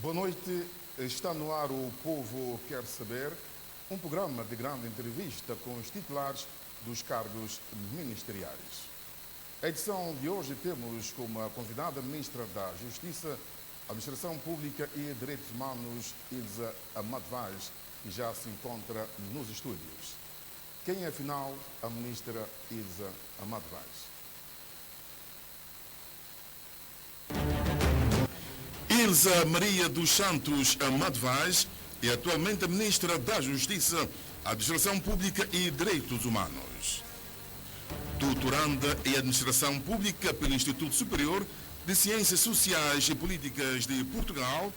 Boa noite, está no ar o Povo Quer Saber, um programa de grande entrevista com os titulares dos cargos ministeriais. A edição de hoje temos como convidada a Ministra da Justiça, Administração Pública e Direitos Humanos, Ilza Amado Vaz, que já se encontra nos estúdios. Quem é, afinal, a Ministra Ilza Amado Vaz? Ilza Maria dos Santos Amado Vaz é atualmente a Ministra da Justiça, Administração Pública e Direitos Humanos. Doutoranda em Administração Pública pelo Instituto Superior de Ciências Sociais e Políticas de Portugal,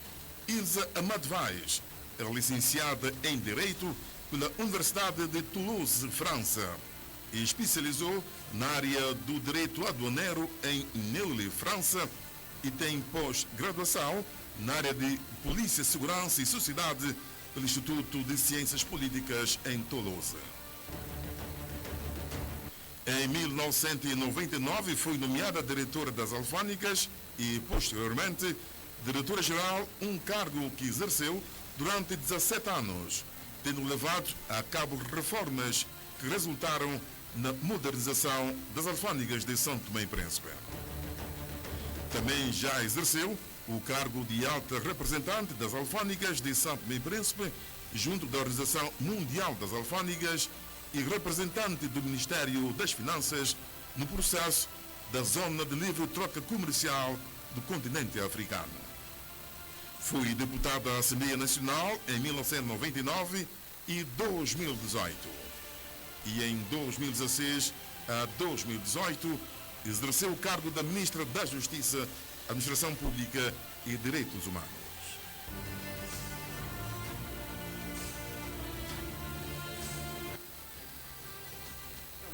Ilza Amado Vaz é licenciada em Direito pela Universidade de Toulouse, França, e especializou na área do Direito Aduaneiro em Neuilly, França, e tem pós-graduação na área de Polícia, Segurança e Sociedade pelo Instituto de Ciências Políticas em Toulouse. Em 1999 foi nomeada diretora das Alfândegas e, posteriormente, diretora-geral, um cargo que exerceu durante 17 anos, tendo levado a cabo reformas que resultaram na modernização das alfândegas de São Tomé e Príncipe. Também já exerceu o cargo de alta representante das alfândegas de São Tomé e Príncipe, junto da Organização Mundial das Alfândegas, e representante do Ministério das Finanças no processo da Zona de Livre Troca Comercial do continente africano. Foi deputada à Assembleia Nacional em 1999 e 2018. E em 2016 a 2018 exerceu o cargo da Ministra da Justiça, Administração Pública e Direitos Humanos.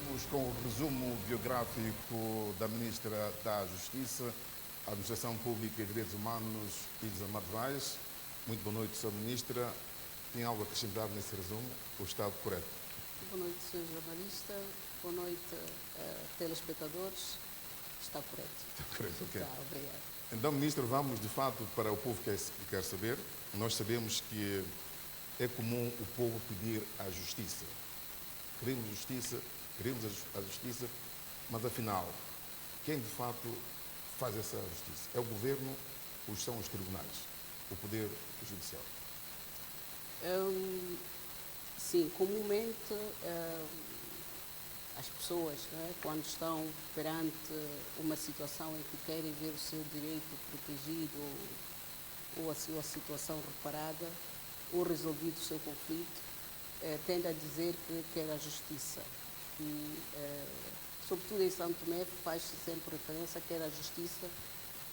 Vamos com o resumo biográfico da Ministra da Justiça, Administração Pública e Direitos Humanos, Ilza Amado Vaz. Muito boa noite, Sra. Ministra. Tem algo a acrescentar nesse resumo? Ou está correto? Boa noite, Sr. Jornalista. Boa noite, telespectadores. Está correto. Está correto, ok. Está, obrigado. Então, Ministra, vamos de fato para o povo que quer saber. Nós sabemos que é comum o povo pedir a justiça. Queremos justiça, a justiça, mas afinal, quem de fato faz essa justiça? É o governo ou são os tribunais, o poder judicial? Sim, comumente as pessoas, quando estão perante uma situação em que querem ver o seu direito protegido ou a sua situação reparada ou resolvido o seu conflito, tende a dizer que quer a justiça. E, sobretudo em São Tomé, faz-se sempre referência a que quer a justiça,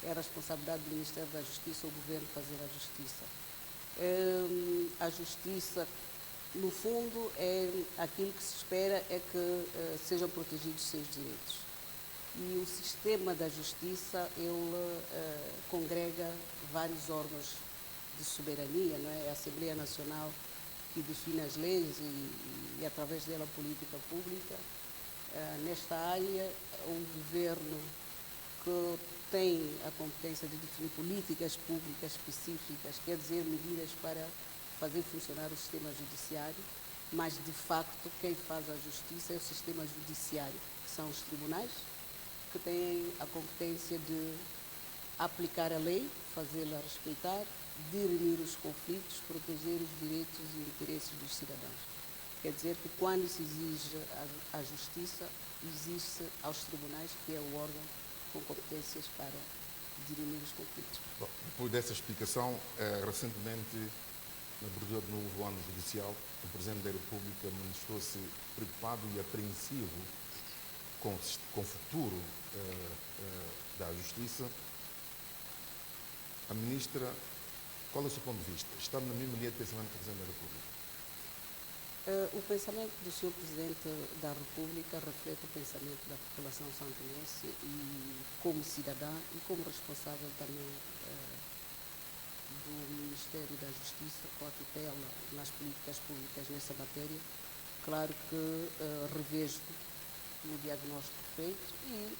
é a responsabilidade do Ministério da Justiça, o governo fazer a justiça. A justiça, no fundo, aquilo que se espera é que sejam protegidos os seus direitos. E o sistema da justiça, ele congrega vários órgãos de soberania, não é? A Assembleia Nacional que define as leis e através dela a política pública. Nesta área, o governo que tem a competência de definir políticas públicas específicas, quer dizer, medidas para fazer funcionar o sistema judiciário, mas, de facto, quem faz a justiça é o sistema judiciário, que são os tribunais, que têm a competência de aplicar a lei, fazê-la respeitar, dirimir os conflitos, proteger os direitos e interesses dos cidadãos. Quer dizer que, quando se exige a justiça, exige aos tribunais, que é o órgão com competências para dirimir os conflitos. Bom, depois dessa explicação, recentemente, na abertura do novo ano judicial, o Presidente da República manifestou-se preocupado e apreensivo com o futuro da Justiça. A Ministra, qual é o seu ponto de vista? Está na mesma linha de pensamento do Presidente da República? O pensamento do Sr. Presidente da República reflete o pensamento da população santomense e, como cidadã e como responsável também do Ministério da Justiça, com a tutela nas políticas públicas nessa matéria, claro que revejo no diagnóstico feito e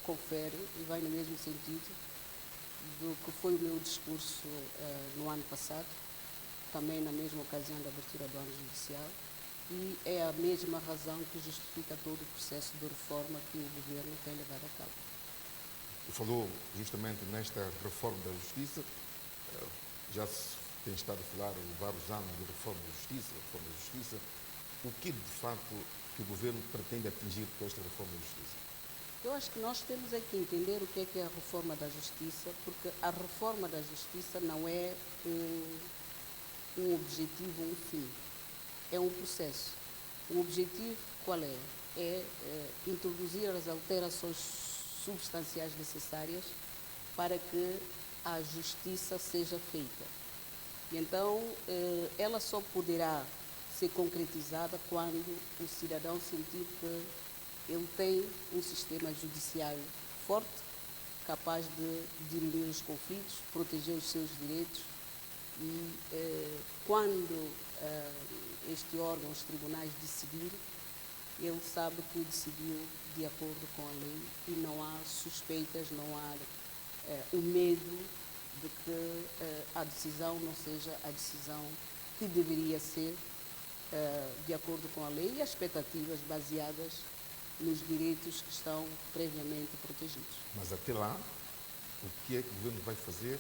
confere e vai no mesmo sentido do que foi o meu discurso no ano passado, também na mesma ocasião da abertura do ano judicial, e é a mesma razão que justifica todo o processo de reforma que o governo tem levado a cabo. Falou justamente nesta reforma da Justiça, já se tem estado a falar há vários anos de reforma da Justiça. O que de facto que o governo pretende atingir com esta reforma da Justiça? Eu acho que nós temos é que entender o que é a reforma da Justiça, porque a reforma da Justiça não é um objetivo, um fim, é um processo. O objetivo qual é? É introduzir as alterações substanciais necessárias para que a justiça seja feita. E então, ela só poderá ser concretizada quando o cidadão sentir que ele tem um sistema judiciário forte, capaz de dirimir os conflitos, proteger os seus direitos e quando este órgão, os tribunais, decidir, ele sabe que decidiu de acordo com a lei e não há suspeitas, não há o medo de que a decisão não seja a decisão que deveria ser de acordo com a lei e as expectativas baseadas nos direitos que estão previamente protegidos. Mas até lá, o que é que o governo vai fazer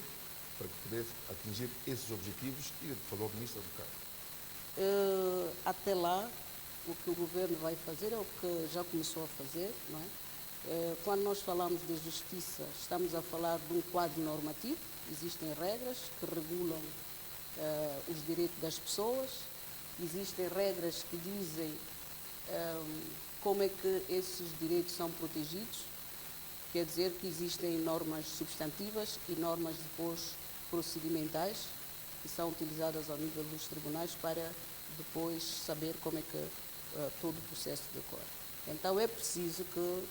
para poder atingir esses objetivos que falou o ministro do Carmo? Até lá, o que o governo vai fazer é o que já começou a fazer, não é? Quando nós falamos de justiça, estamos a falar de um quadro normativo, existem regras que regulam os direitos das pessoas, existem regras que dizem como é que esses direitos são protegidos, quer dizer que existem normas substantivas e normas depois procedimentais que são utilizadas ao nível dos tribunais para depois saber como é que todo o processo decorre. Então é preciso que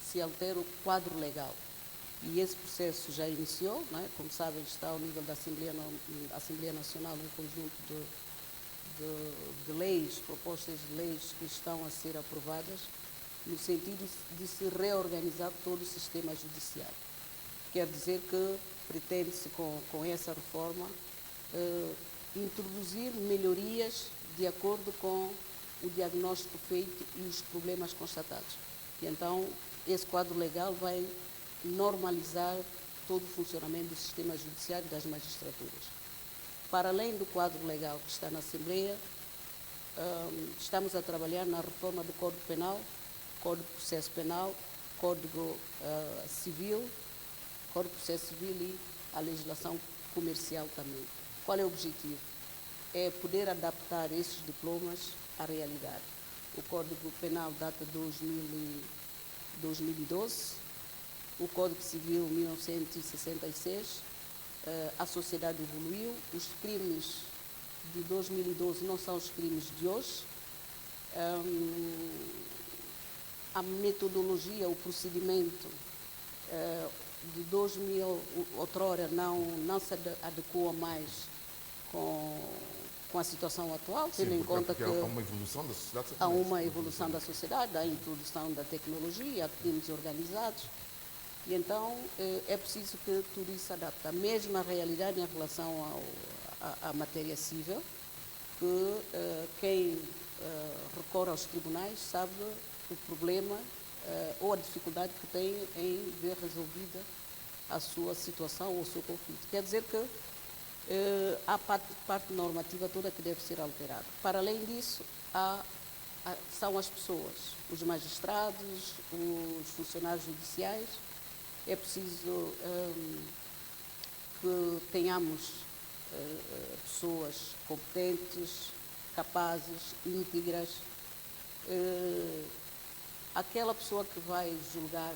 se altere o quadro legal. E esse processo já iniciou, não é? Como sabem, está ao nível da Assembleia Nacional um conjunto de leis, propostas de leis que estão a ser aprovadas no sentido de se reorganizar todo o sistema judiciário. Quer dizer que pretende-se com essa reforma introduzir melhorias de acordo com o diagnóstico feito e os problemas constatados. E então esse quadro legal vai normalizar todo o funcionamento do sistema judiciário e das magistraturas. Para além do quadro legal que está na Assembleia, estamos a trabalhar na reforma do Código Penal, Código de Processo Penal, Código Civil, Código de Processo Civil e a legislação comercial também. Qual é o objetivo? É poder adaptar esses diplomas à realidade. O Código Penal data de 2012, o Código Civil 1966, a sociedade evoluiu, os crimes de 2012 não são os crimes de hoje, a metodologia, o procedimento de 2000, outrora, não se adequa mais com a situação atual, tendo em conta que há uma evolução da sociedade. Há uma evolução da sociedade, a introdução da tecnologia, há crimes organizados, e então é preciso que tudo isso se adapte. A mesma realidade em relação à matéria civil, que quem recorre aos tribunais sabe o problema ou a dificuldade que tem em ver resolvida a sua situação ou o seu conflito. Quer dizer que há parte normativa toda que deve ser alterada. Para além disso, são as pessoas, os magistrados, os funcionários judiciais. É preciso que tenhamos pessoas competentes, capazes, íntegras. Aquela pessoa que vai julgar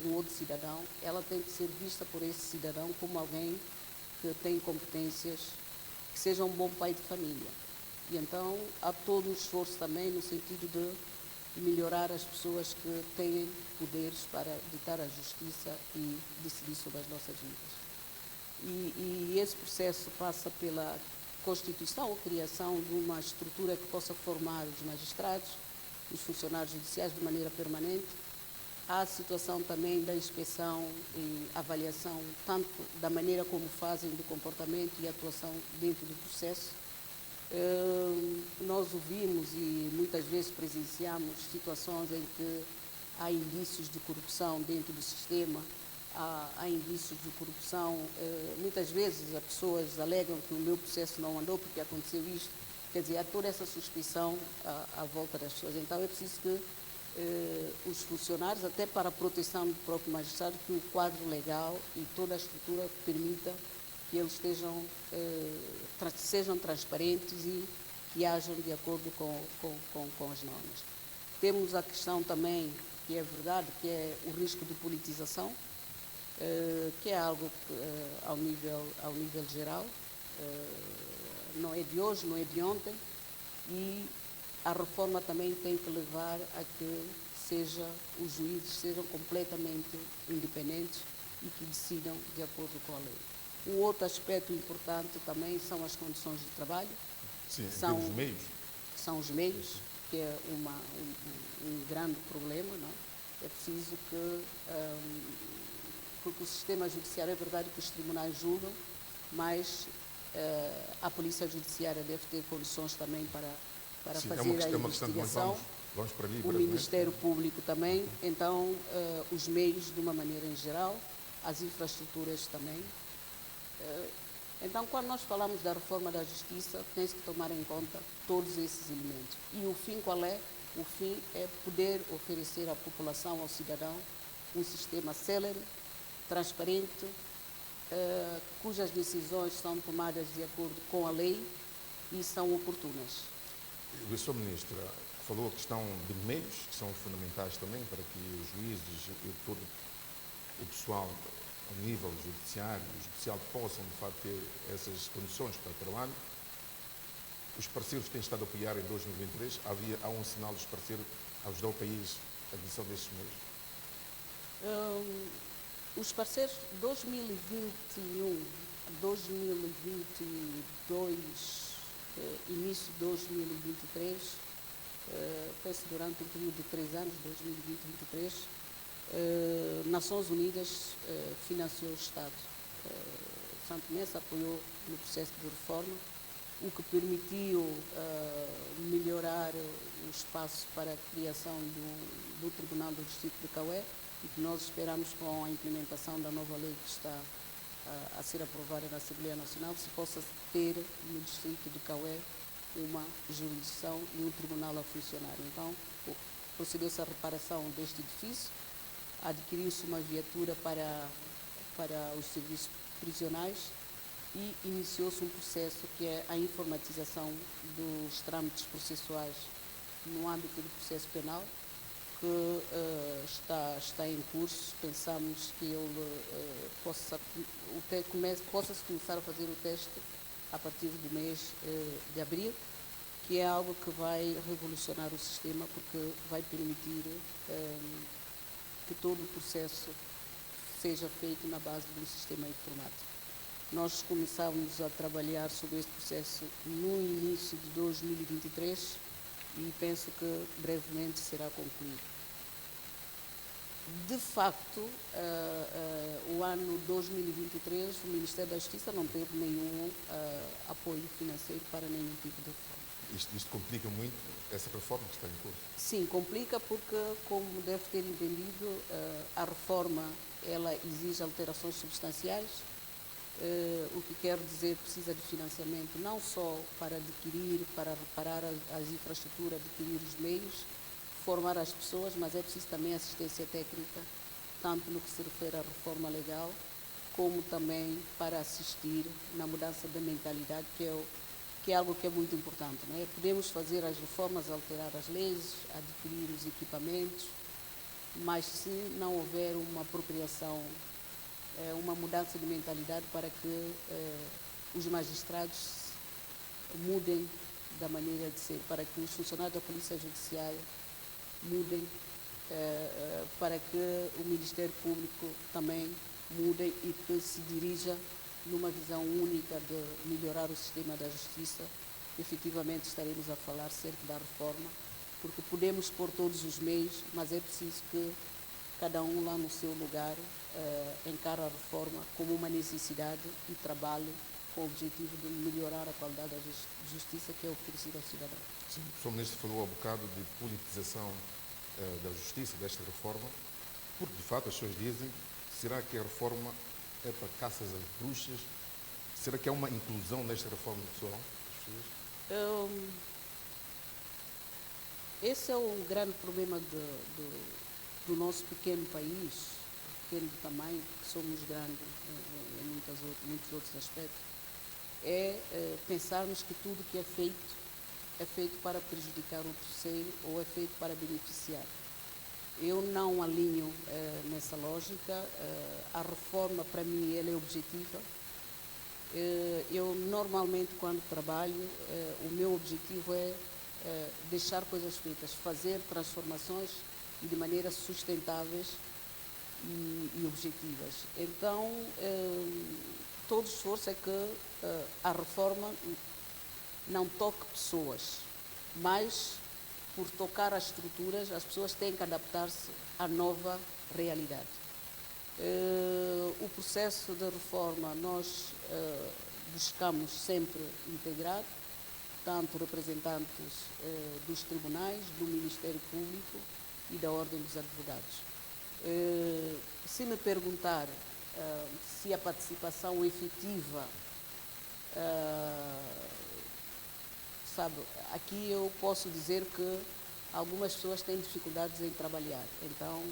um outro cidadão, ela tem que ser vista por esse cidadão como alguém que tem competências, que seja um bom pai de família. E então há todo um esforço também no sentido de melhorar as pessoas que têm poderes para ditar a justiça e decidir sobre as nossas vidas. E esse processo passa pela constituição ou criação de uma estrutura que possa formar os magistrados, os funcionários judiciais de maneira permanente, Há a situação também da inspeção e avaliação, tanto da maneira como fazem, do comportamento e atuação dentro do processo. Nós ouvimos e muitas vezes presenciamos situações em que há indícios de corrupção dentro do sistema, há indícios de corrupção. Muitas vezes as pessoas alegam que o meu processo não andou porque aconteceu isto. Quer dizer, há toda essa suspeição à volta das pessoas. Então é preciso que os funcionários, até para a proteção do próprio magistrado, que o quadro legal e toda a estrutura permita que eles sejam transparentes e que hajam de acordo com as normas. Temos a questão também, que é verdade, que é o risco de politização, que é algo ao nível geral, não é de hoje, não é de ontem, e a reforma também tem que levar a que os juízes sejam completamente independentes e que decidam de acordo com a lei. O outro aspecto importante também são as condições de trabalho. Sim, são os meios. São os meios, que é um grande problema, não é? É preciso que, porque o sistema judiciário, é verdade que os tribunais julgam, mas a polícia judiciária deve ter condições também para Sim, fazer a investigação, vamos para ali, o Ministério Público também, então os meios de uma maneira em geral, as infraestruturas também. Então, quando nós falamos da reforma da justiça, tem-se que tomar em conta todos esses elementos. E o fim qual é? O fim é poder oferecer à população, ao cidadão, um sistema célere, transparente, cujas decisões são tomadas de acordo com a lei e são oportunas. O Sr. Ministro falou a questão de meios, que são fundamentais também para que os juízes e todo o pessoal ao nível judicial possam, de facto, ter essas condições para trabalho. Os parceiros têm estado a apoiar em 2023. Há um sinal dos parceiros a ajudar o país a aquisição destes meios? Os parceiros 2021, 2022, início de 2023, penso durante um período de 3 anos, 2020-2023, Nações Unidas financiou o Estado. Santo Tomé apoiou no processo de reforma, o que permitiu melhorar o espaço para a criação do Tribunal do Distrito de Caué, e que nós esperamos, com a implementação da nova lei que está a ser aprovada na Assembleia Nacional, se possa ter no Distrito de Caué uma jurisdição e um tribunal a funcionar. Então, procedeu-se à reparação deste edifício, adquiriu-se uma viatura para os serviços prisionais e iniciou-se um processo que é a informatização dos trâmites processuais no âmbito do processo penal, que está em curso. Pensamos que ele possa-se começar a fazer o teste a partir do mês de abril, que é algo que vai revolucionar o sistema, porque vai permitir que todo o processo seja feito na base de um sistema informático. Nós começamos a trabalhar sobre este processo no início de 2023 e penso que brevemente será concluído. De facto, o ano 2023, o Ministério da Justiça não teve nenhum apoio financeiro para nenhum tipo de reforma. Isto complica muito essa reforma que está em curso? Sim, complica porque, como deve ter entendido, a reforma ela exige alterações substanciais, o que quer dizer que precisa de financiamento não só para adquirir, para reparar as infraestruturas, adquirir os meios, formar as pessoas, mas é preciso também assistência técnica, tanto no que se refere à reforma legal, como também para assistir na mudança da mentalidade, que é algo que é muito importante, não é? Podemos fazer as reformas, alterar as leis, adquirir os equipamentos, mas se não houver uma apropriação, uma mudança de mentalidade para que os magistrados mudem da maneira de ser, para que os funcionários da Polícia Judiciária mudem, para que o Ministério Público também mude e que se dirija numa visão única de melhorar o sistema da justiça, efetivamente estaremos a falar sempre da reforma, porque podemos pôr todos os meios, mas é preciso que cada um lá no seu lugar encara a reforma como uma necessidade e trabalhe com o objetivo de melhorar a qualidade da justiça que é oferecida ao cidadão. Sim, o Sr. Ministro falou há bocado de politização da justiça, desta reforma, porque de fato as pessoas dizem, será que a reforma é para caças às bruxas? Será que há uma inclusão nesta reforma pessoal das pessoas? Esse é um grande problema do nosso pequeno país, pequeno de tamanho, que somos grandes em muitos outros aspectos, pensarmos que tudo que é feito para prejudicar o terceiro ou é feito para beneficiar. Eu não alinho nessa lógica. A reforma, para mim, ela é objetiva. Eu, normalmente, quando trabalho, o meu objetivo é deixar coisas feitas, fazer transformações e de maneiras sustentáveis e objetivas. Então, todo esforço é que a reforma não toque pessoas, mas por tocar as estruturas, as pessoas têm que adaptar-se à nova realidade. O processo de reforma nós buscamos sempre integrar, tanto representantes dos tribunais, do Ministério Público e da Ordem dos Advogados. Se me perguntar se a participação efetiva, aqui eu posso dizer que algumas pessoas têm dificuldades em trabalhar, então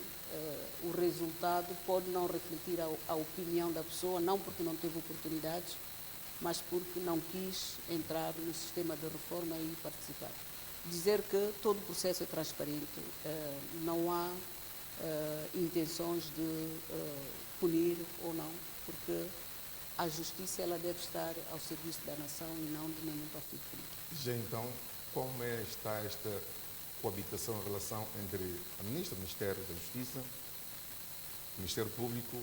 o resultado pode não refletir a opinião da pessoa, não porque não teve oportunidades, mas porque não quis entrar no sistema de reforma e participar. Dizer que todo o processo é transparente, não há intenções de punir ou não, porque a justiça ela deve estar ao serviço da nação e não de nenhum partido político. Já então, como está esta coabitação, a relação entre a Ministra, o Ministério da Justiça, o Ministério Público,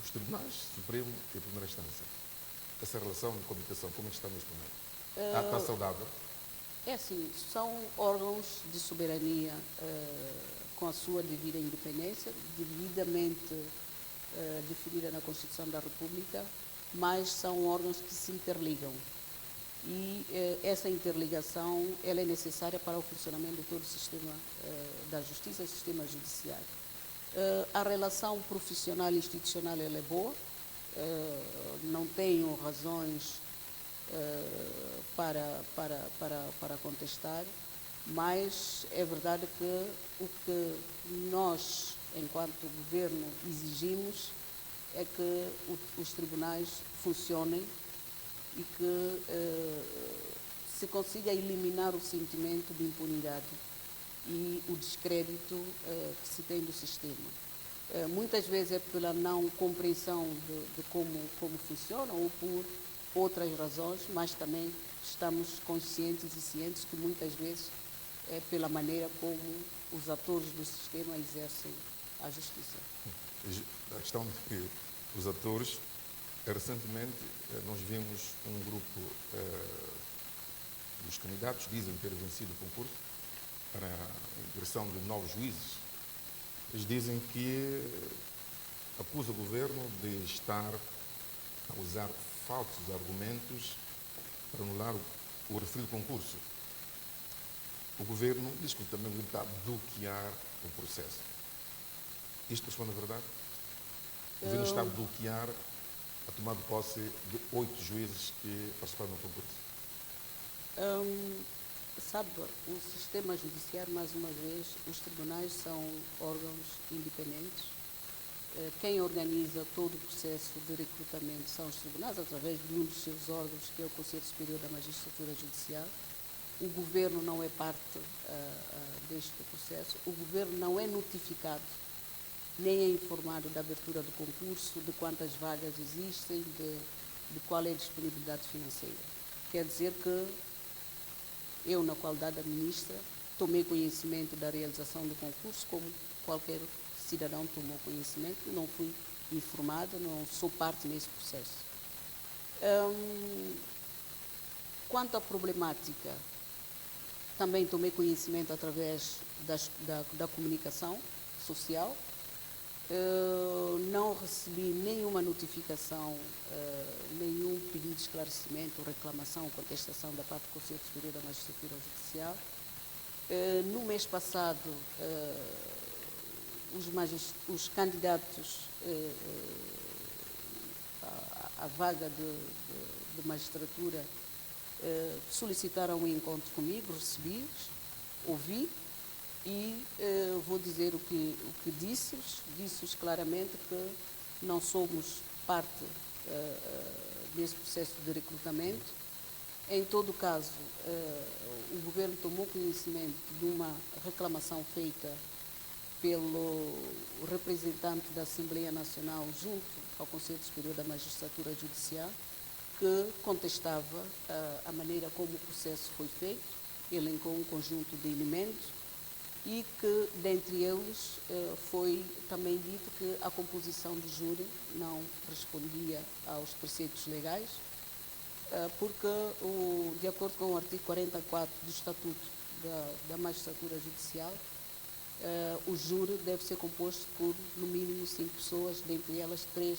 os Tribunais, Supremo e a Primeira Instância? Essa relação de coabitação, como é que está neste momento? Está saudável? É assim, são órgãos de soberania com a sua devida independência, devidamente definida na Constituição da República, mas são órgãos que se interligam. E essa interligação ela é necessária para o funcionamento de todo o sistema da justiça, o sistema judiciário. A relação profissional e institucional ela é boa, não tenho razões para contestar, mas é verdade que o que nós, enquanto governo, exigimos é que os tribunais funcionem e que se consiga eliminar o sentimento de impunidade e o descrédito que se tem do sistema. Muitas vezes é pela não compreensão de como funciona ou por outras razões, mas também estamos conscientes e cientes que muitas vezes é pela maneira como os atores do sistema exercem a justiça. A questão de que os atores, recentemente nós vimos um grupo dos candidatos, dizem ter vencido o concurso para a ingressão de novos juízes. Eles dizem que acusa o governo de estar a usar falsos argumentos para anular o referido concurso. O governo diz que também está a bloquear o processo. Isto corresponde à verdade? O governo está a bloquear a tomada de posse de 8 juízes que participaram no concurso. O sistema judiciário, mais uma vez, os tribunais são órgãos independentes. Quem organiza todo o processo de recrutamento são os tribunais, através de um dos seus órgãos, que é o Conselho Superior da Magistratura Judicial. O governo não é parte deste processo. O governo não é notificado, nem é informado da abertura do concurso, de quantas vagas existem, de qual é a disponibilidade financeira. Quer dizer que eu, na qualidade da ministra, tomei conhecimento da realização do concurso, como qualquer cidadão tomou conhecimento, não fui informado, não sou parte nesse processo. Quanto à problemática, também tomei conhecimento através da comunicação social. Não recebi nenhuma notificação, nenhum pedido de esclarecimento, reclamação, contestação da parte do Conselho Superior da Magistratura Judicial. No mês passado, os candidatos à vaga de magistratura solicitaram um encontro comigo, recebi-os, ouvi e vou dizer o que disse-os claramente que não somos parte desse processo de recrutamento. Em todo caso, o Governo tomou conhecimento de uma reclamação feita pelo representante da Assembleia Nacional junto ao Conselho Superior da Magistratura Judicial, que contestava a maneira como o processo foi feito, elencou um conjunto de elementos e que, dentre eles, foi também dito que a composição do júri não respondia aos preceitos legais, porque, de acordo com o artigo 44 do Estatuto da Magistratura Judicial, o júri deve ser composto por, no mínimo, 5 pessoas, dentre elas 3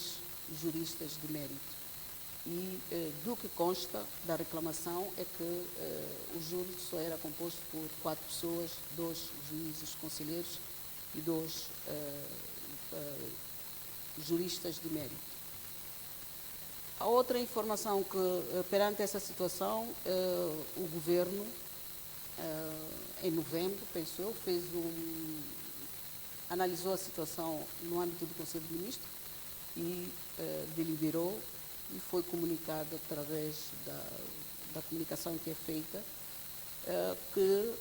juristas de mérito. E do que consta da reclamação é que o júri só era composto por 4 pessoas, 2 juízes conselheiros e 2 juristas de mérito. A outra informação que, perante essa situação, o Governo, em novembro, penso eu, analisou a situação no âmbito do Conselho de Ministros e deliberou e foi comunicado através da comunicação que é feita que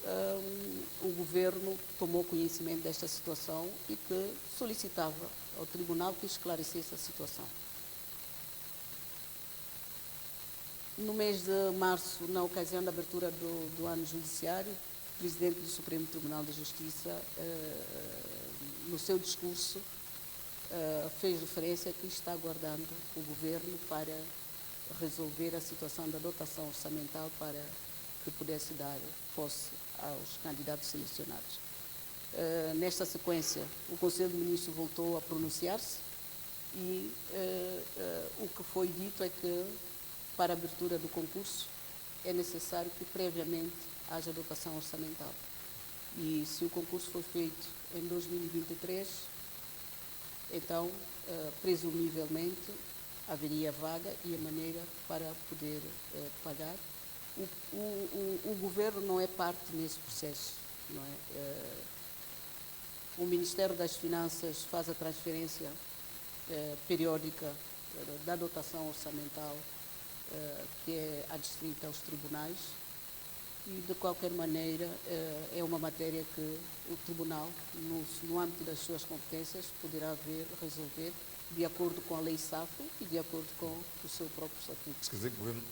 o Governo tomou conhecimento desta situação e que solicitava ao Tribunal que esclarecesse a situação. No mês de março, na ocasião da abertura do ano judiciário, o Presidente do Supremo Tribunal de Justiça, no seu discurso, fez referência que está aguardando o Governo para resolver a situação da dotação orçamental para que pudesse dar posse aos candidatos selecionados. Nesta sequência, o Conselho de Ministros voltou a pronunciar-se e o que foi dito é que, para a abertura do concurso, é necessário que previamente haja dotação orçamental. E se o concurso for feito em 2023, então, presumivelmente, haveria vaga e a maneira para poder pagar. O Governo não é parte nesse processo, não é? O Ministério das Finanças faz a transferência periódica da dotação orçamental que é adstrita aos tribunais e, de qualquer maneira, é uma matéria que o Tribunal, no âmbito das suas competências, poderá resolver de acordo com a Lei SAFO e de acordo com o seu próprio estatuto. Isso quer dizer que o Governo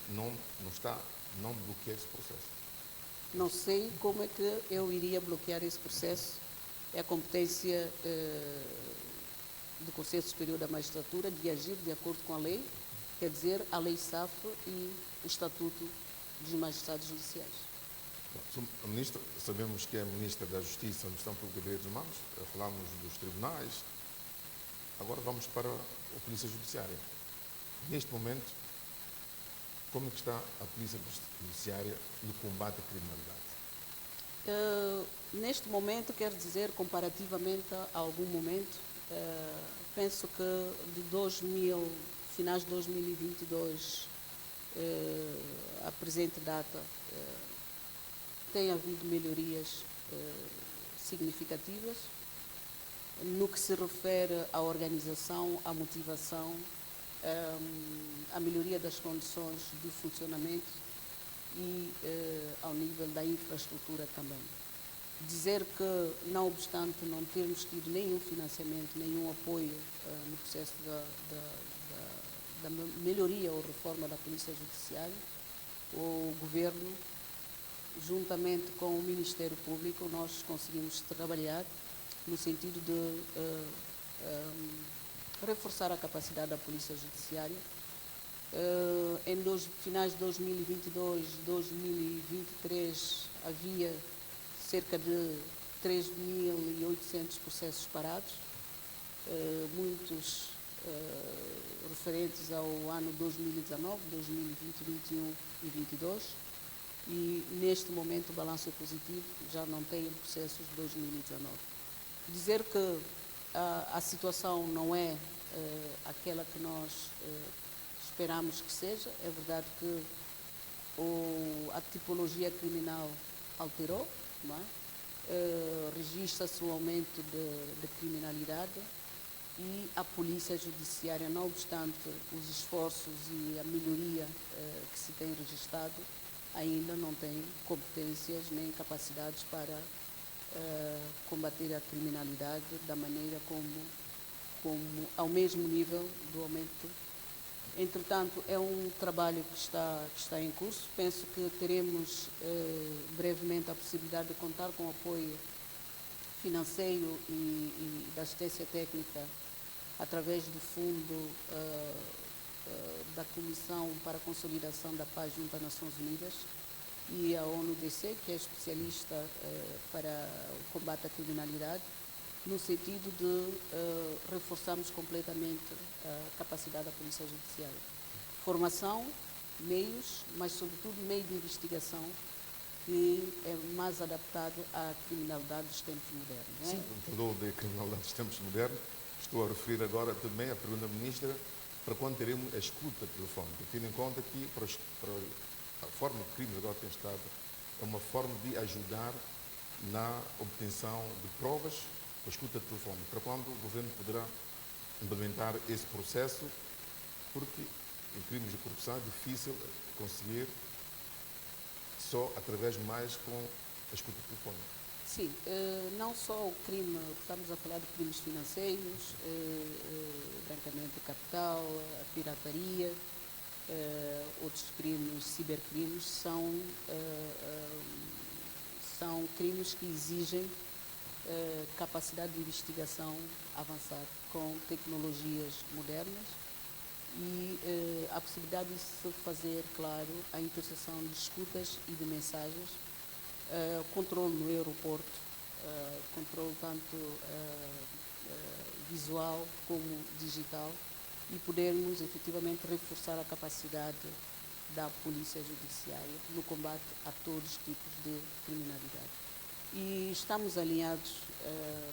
não bloqueia esse processo? Não sei como é que eu iria bloquear esse processo. É a competência do Conselho Superior da Magistratura de agir de acordo com a lei, quer dizer, a Lei SAFO e o Estatuto dos Magistrados Judiciais. Bom, a ministra, sabemos que é a Ministra da Justiça, Administração Pública e Direitos Humanos, falamos dos tribunais, agora vamos para a Polícia Judiciária. Neste momento, como é que está a Polícia Judiciária no combate à criminalidade? Neste momento, quero dizer, comparativamente a algum momento, penso que finais de 2022, à presente data, tem havido melhorias significativas no que se refere à organização, à motivação, à melhoria das condições de funcionamento e ao nível da infraestrutura também. Dizer que, não obstante não termos tido nenhum financiamento, nenhum apoio no processo da melhoria ou reforma da Polícia Judiciária, o Governo, juntamente com o Ministério Público, nós conseguimos trabalhar no sentido de reforçar a capacidade da Polícia Judiciária. Em finais de 2022, 2023, havia cerca de 3.800 processos parados muitos referentes ao ano 2019, 2020, 2021 e 2022, e neste momento o balanço é positivo, já não tem processos de 2019. Dizer que a situação não é aquela que nós esperamos que seja, é verdade que a tipologia criminal alterou, não é? Registra-se o aumento de criminalidade e a Polícia Judiciária, não obstante os esforços e a melhoria que se tem registrado, ainda não tem competências nem capacidades para combater a criminalidade da maneira como ao mesmo nível do aumento. Entretanto, é um trabalho que está em curso. Penso que teremos brevemente a possibilidade de contar com o apoio financeiro e da assistência técnica através do fundo da Comissão para a Consolidação da Paz junto às Nações Unidas e a ONU-DC, que é especialista para o combate à criminalidade, no sentido de reforçarmos completamente a capacidade da Polícia Judiciária. Formação, meios, mas sobretudo meio de investigação que é mais adaptado à criminalidade dos tempos modernos. Não é? Sim, falou de criminalidade dos tempos modernos. Estou a referir agora também à pergunta da Ministra para quando teremos a escuta telefónica, tendo em conta que para a forma que o crime agora tem estado é uma forma de ajudar na obtenção de provas, a escuta telefónica, para quando o Governo poderá implementar esse processo, porque em crimes de corrupção é difícil conseguir só através mais com a escuta telefónica. Sim, não só o crime, estamos a falar de crimes financeiros, branqueamento de capital, a pirataria, outros crimes, cibercrimes, são crimes que exigem capacidade de investigação avançada com tecnologias modernas e a possibilidade de se fazer, claro, a interseção de escutas e de mensagens, controle no aeroporto, controle tanto visual como digital, e podermos efetivamente reforçar a capacidade da Polícia Judiciária no combate a todos os tipos de criminalidade. E estamos alinhados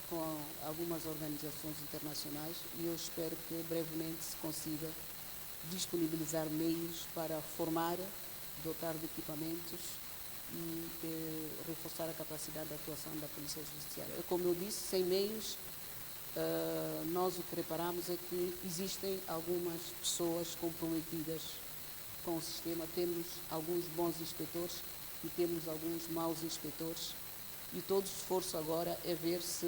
com algumas organizações internacionais e eu espero que brevemente se consiga disponibilizar meios para formar, dotar de equipamentos e reforçar a capacidade de atuação da Polícia Judiciária. Como eu disse, sem meios, nós o que reparamos é que existem algumas pessoas comprometidas com o sistema. Temos alguns bons inspetores e temos alguns maus inspetores. E todo o esforço agora é ver se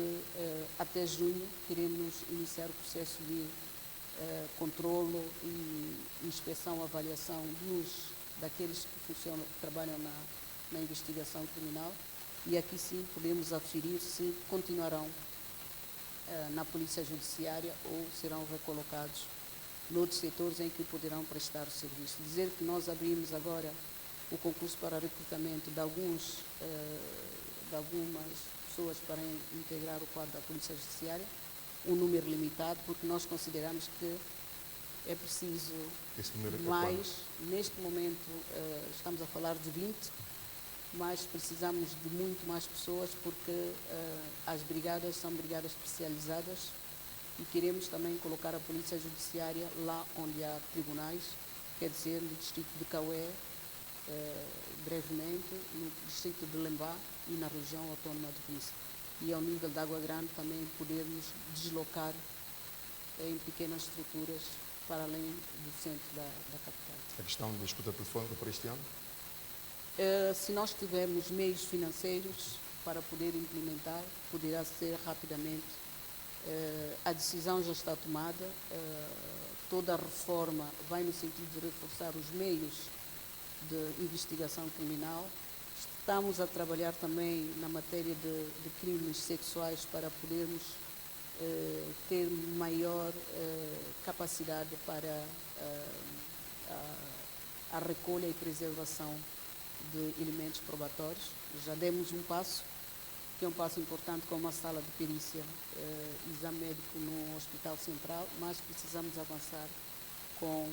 até junho queremos iniciar o processo de controlo e inspeção, avaliação daqueles que trabalham na investigação criminal, e aqui sim podemos aferir se continuarão na Polícia Judiciária ou serão recolocados noutros setores em que poderão prestar o serviço. Dizer que nós abrimos agora o concurso para recrutamento de algumas pessoas para integrar o quadro da Polícia Judiciária, um número limitado, porque nós consideramos que é preciso mais. Neste momento estamos a falar de 20, mas precisamos de muito mais pessoas, porque as brigadas são brigadas especializadas e queremos também colocar a Polícia Judiciária lá onde há tribunais, quer dizer, no distrito de Caué, brevemente, no distrito de Lembá e na região autónoma do Príncipe. E ao nível da Água Grande também podermos deslocar em pequenas estruturas para além do centro da capital. A questão da escuta telefónica para este ano? Se nós tivermos meios financeiros para poder implementar, poderá ser rapidamente. A decisão já está tomada, toda a reforma vai no sentido de reforçar os meios de investigação criminal. Estamos a trabalhar também na matéria de crimes sexuais para podermos ter maior capacidade para a recolha e preservação de elementos probatórios. Já demos um passo que é um passo importante, como a sala de perícia, exame médico no Hospital Central, mas precisamos avançar com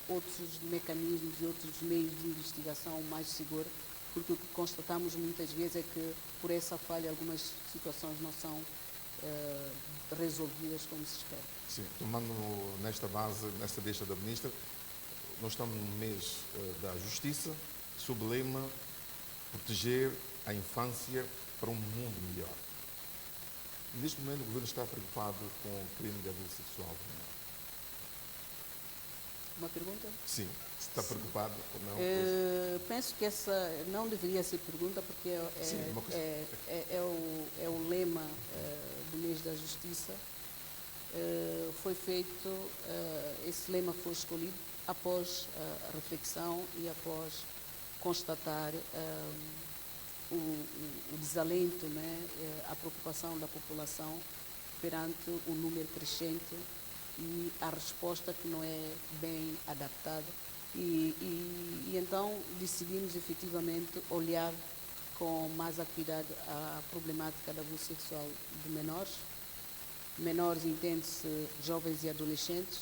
outros mecanismos e outros meios de investigação mais seguros, porque o que constatamos muitas vezes é que, por essa falha, algumas situações não são resolvidas como se espera. Sim, tomando nesta base, nesta deixa da Ministra, nós estamos no mês da Justiça, sob o lema proteger a infância para um mundo melhor. Neste momento, o Governo está preocupado com o crime de abuso sexual. Uma pergunta? Sim, está preocupado ou não? Penso que essa não deveria ser pergunta, porque é o lema do mês da Justiça. Foi feito, esse lema foi escolhido após a reflexão e após constatar o desalento, né, a preocupação da população perante o número crescente e a resposta que não é bem adaptada. E então decidimos efetivamente olhar com mais acuidade a problemática do abuso sexual de menores. Menores entende-se jovens e adolescentes,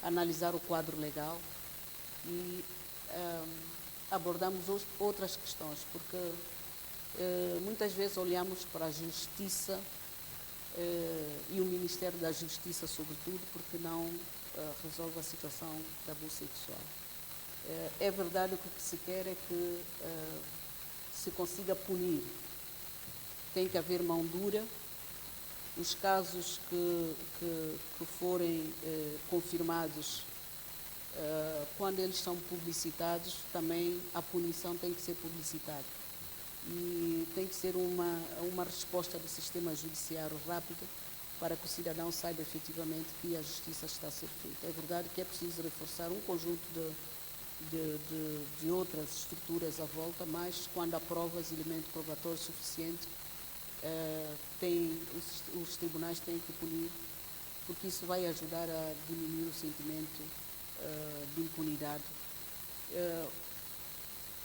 analisar o quadro legal e abordamos outras questões, porque muitas vezes olhamos para a justiça e o Ministério da Justiça, sobretudo, porque não resolve a situação do abuso sexual. É verdade que o que se quer é que se consiga punir. Tem que haver mão dura. Os casos que forem confirmados, quando eles são publicitados, também a punição tem que ser publicitada. E tem que ser uma resposta do sistema judiciário rápida para que o cidadão saiba efetivamente que a justiça está a ser feita. É verdade que é preciso reforçar um conjunto de outras estruturas à volta, mas quando há provas, elemento probatório suficiente, os tribunais têm que punir, porque isso vai ajudar a diminuir o sentimento de impunidade.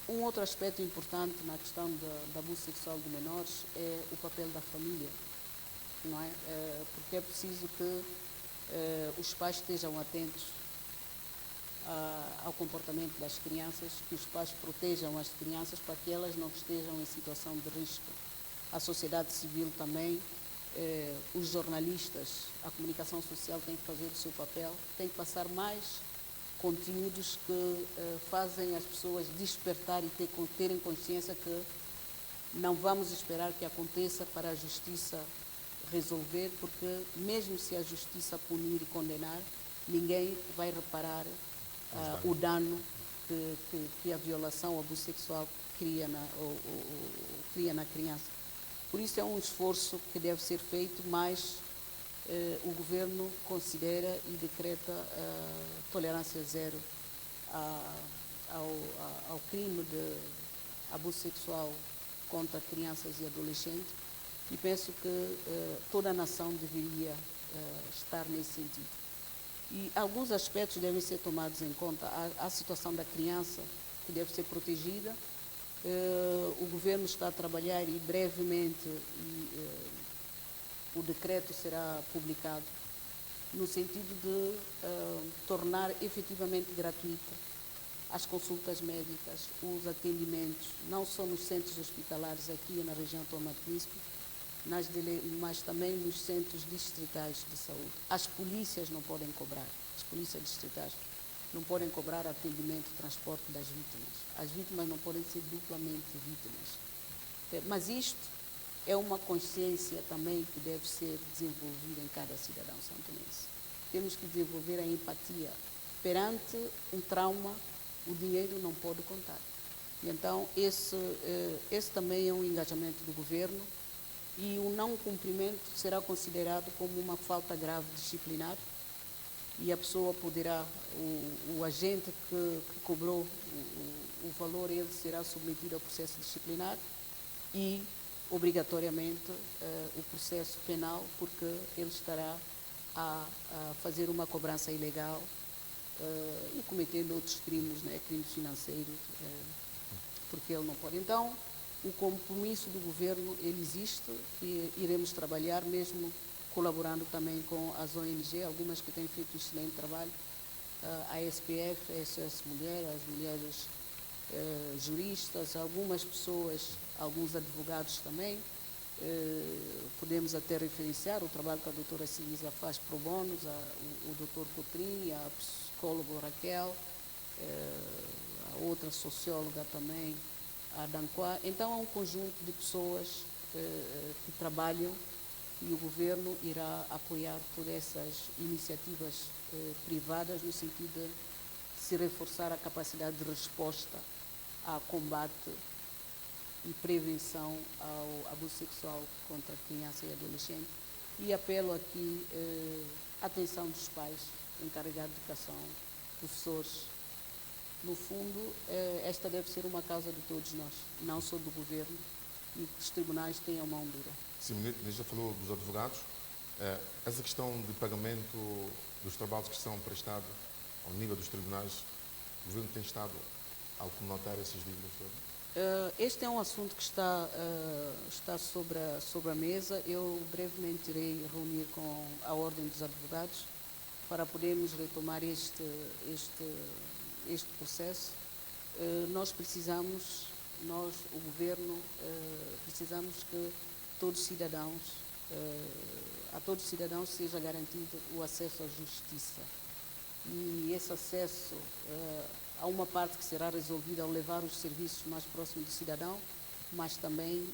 Um outro aspecto importante na questão do abuso sexual de menores é o papel da família, não é? Porque é preciso que os pais estejam atentos ao comportamento das crianças, que os pais protejam as crianças para que elas não estejam em situação de risco. A sociedade civil também, os jornalistas, a comunicação social tem que fazer o seu papel, tem que passar mais conteúdos que fazem as pessoas despertar e terem consciência que não vamos esperar que aconteça para a justiça resolver, porque mesmo se a justiça punir e condenar, ninguém vai reparar o dano que a violação, o abuso sexual cria na criança. Por isso é um esforço que deve ser feito, mas o Governo considera e decreta tolerância zero ao crime de abuso sexual contra crianças e adolescentes, e penso que toda a nação deveria estar nesse sentido. E alguns aspectos devem ser tomados em conta. A situação da criança, que deve ser protegida. O Governo está a trabalhar e brevemente o decreto será publicado no sentido de tornar efetivamente gratuita as consultas médicas, os atendimentos, não só nos centros hospitalares aqui na região Tomé Príncipe, mas também nos centros distritais de saúde. As polícias não podem cobrar, as polícias distritais não podem cobrar atendimento e transporte das vítimas. As vítimas não podem ser duplamente vítimas. Mas isto é uma consciência também que deve ser desenvolvida em cada cidadão santonense. Temos que desenvolver a empatia. Perante um trauma, o dinheiro não pode contar. E então, esse também é um engajamento do Governo, e o não cumprimento será considerado como uma falta grave disciplinar, e a pessoa poderá, o agente que cobrou o valor, ele será submetido ao processo disciplinar e, obrigatoriamente, o processo penal, porque ele estará a fazer uma cobrança ilegal e cometendo outros crimes, né, crimes financeiros, porque ele não pode. Então, o compromisso do governo, ele existe e iremos trabalhar, mesmo colaborando também com as ONG, algumas que têm feito um excelente trabalho, a SPF, a SOS Mulher, as mulheres juristas, algumas pessoas, alguns advogados também. Podemos até referenciar o trabalho que a doutora Silisa faz pro bono, o doutor Cotrim, a psicóloga Raquel, a outra socióloga também, a Danquá. Então, há um conjunto de pessoas que trabalham e o governo irá apoiar todas essas iniciativas privadas no sentido de se reforçar a capacidade de resposta ao combate e prevenção ao abuso sexual contra criança e adolescente. E apelo aqui a atenção dos pais, encarregados de educação, professores. No fundo, esta deve ser uma causa de todos nós, não só do governo, e que os tribunais tenham mão dura. Sim, o ministro já falou dos advogados. Essa questão de pagamento dos trabalhos que são prestados ao nível dos tribunais, o governo tem estado a conotar essas dívidas todas? Este é um assunto que está sobre a mesa. Eu brevemente irei reunir com a Ordem dos Advogados para podermos retomar este processo. Nós, o governo, precisamos que a todos os cidadãos seja garantido o acesso à justiça. E esse acesso há uma parte que será resolvida ao levar os serviços mais próximos do cidadão, mas também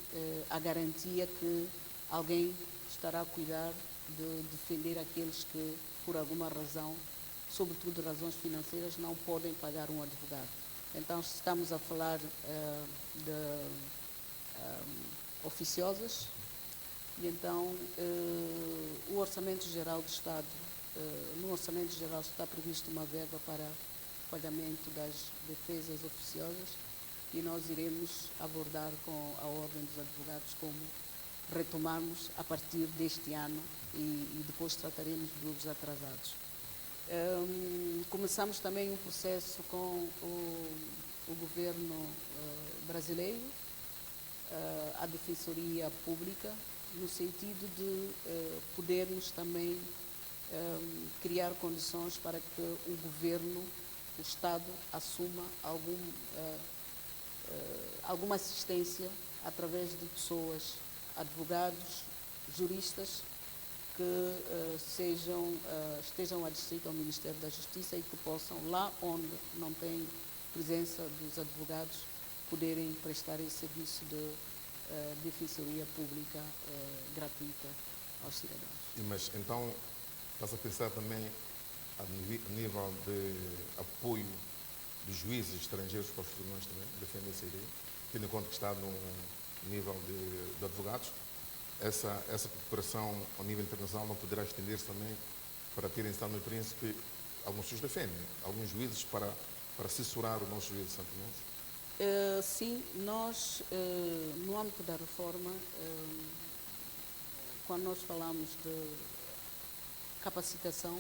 a garantia que alguém estará a cuidar de defender aqueles que, por alguma razão, sobretudo razões financeiras, não podem pagar um advogado. Então, estamos a falar de oficiosas, e então o Orçamento Geral do Estado, no Orçamento Geral está prevista uma verba para pagamento das defesas oficiosas e nós iremos abordar com a Ordem dos Advogados como retomarmos a partir deste ano e depois trataremos dos atrasados. Começamos também um processo com o governo brasileiro, a Defensoria Pública, no sentido de podermos também criar condições para que o governo, o Estado, assuma alguma assistência através de pessoas, advogados, juristas, que estejam adstritos ao Ministério da Justiça e que possam, lá onde não tem presença dos advogados, poderem prestar esse serviço de defensoria pública gratuita aos cidadãos. Mas então, estás a pensar também a nível de apoio dos juízes estrangeiros para os tribunais também, defender essa ideia, tendo em conta que está num nível de advogados, essa cooperação ao nível internacional não poderá estender-se também para terem São Tomé e Príncipe, alguns juízes defendem, alguns juízes para assessorar o nosso juiz de Santo Tomé? Sim, nós, no âmbito da reforma, quando nós falamos de capacitação,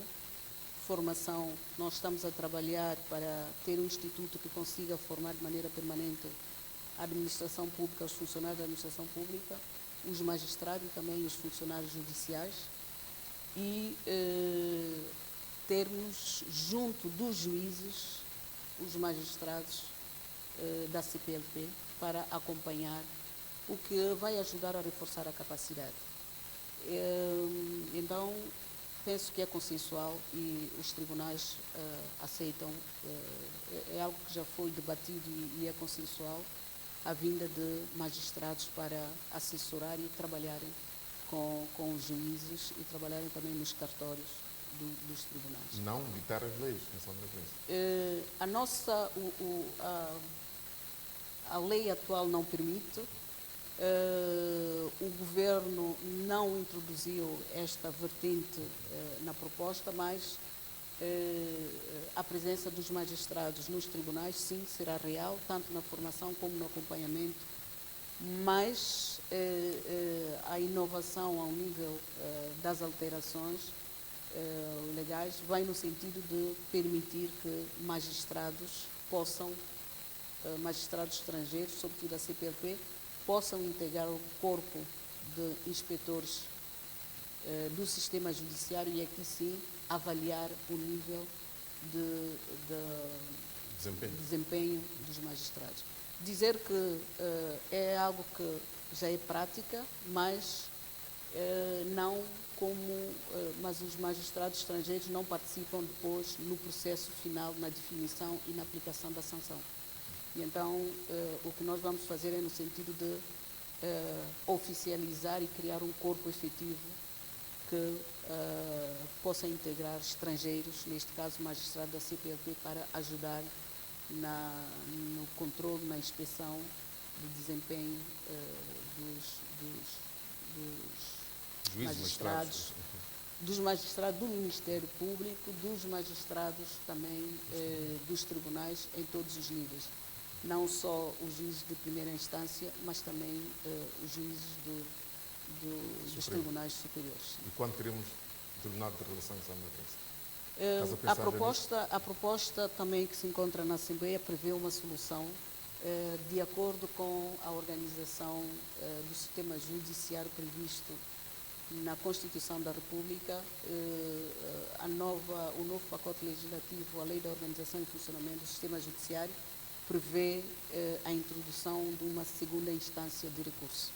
formação, nós estamos a trabalhar para ter um instituto que consiga formar de maneira permanente a administração pública, os funcionários da administração pública, os magistrados e também os funcionários judiciais e termos junto dos juízes os magistrados da CPLP para acompanhar, o que vai ajudar a reforçar a capacidade. Então, penso que é consensual e os tribunais aceitam, é algo que já foi debatido e é consensual, a vinda de magistrados para assessorar e trabalharem com os juízes e trabalharem também nos cartórios dos tribunais. Não ditar as leis em São Tomé e Príncipe? A lei atual não permite, o governo não introduziu esta vertente na proposta, mas a presença dos magistrados nos tribunais, sim, será real, tanto na formação como no acompanhamento, mas a inovação ao nível das alterações legais vai no sentido de permitir que magistrados estrangeiros, sobretudo a CPLP, possam integrar o corpo de inspetores do sistema judiciário e aqui sim avaliar o nível de desempenho dos magistrados. Dizer que é algo que já é prática, mas mas os magistrados estrangeiros não participam depois no processo final, na definição e na aplicação da sanção. E então o que nós vamos fazer é no sentido de oficializar e criar um corpo efetivo que possa integrar estrangeiros, neste caso magistrados da CPLP, para ajudar no controle, na inspeção de desempenho dos magistrados do Ministério Público, dos magistrados também dos tribunais em todos os níveis. Não só os juízes de primeira instância, mas também os juízes dos tribunais superiores. E quando teremos o Tribunal de Relações Americanas? A proposta também que se encontra na Assembleia prevê uma solução de acordo com a organização do sistema judiciário previsto na Constituição da República. O novo pacote legislativo, a Lei da Organização e Funcionamento do Sistema Judiciário, prevê a introdução de uma segunda instância de recurso.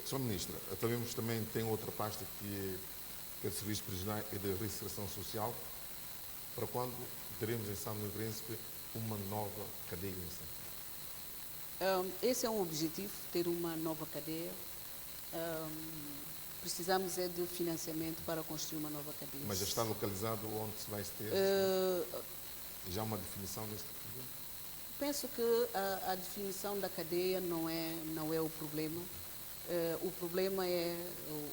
Sra. Ministra, sabemos que também tem outra pasta que é de Serviços Prisionais e de Reinserção Social. Para quando teremos em São Tomé e Príncipe uma nova cadeia em São? Esse é um objetivo, ter uma nova cadeia. Precisamos de financiamento para construir uma nova cadeia. Mas já está localizado onde se vai ter? Já uma definição desse problema? Penso que a definição da cadeia não é o problema. O problema é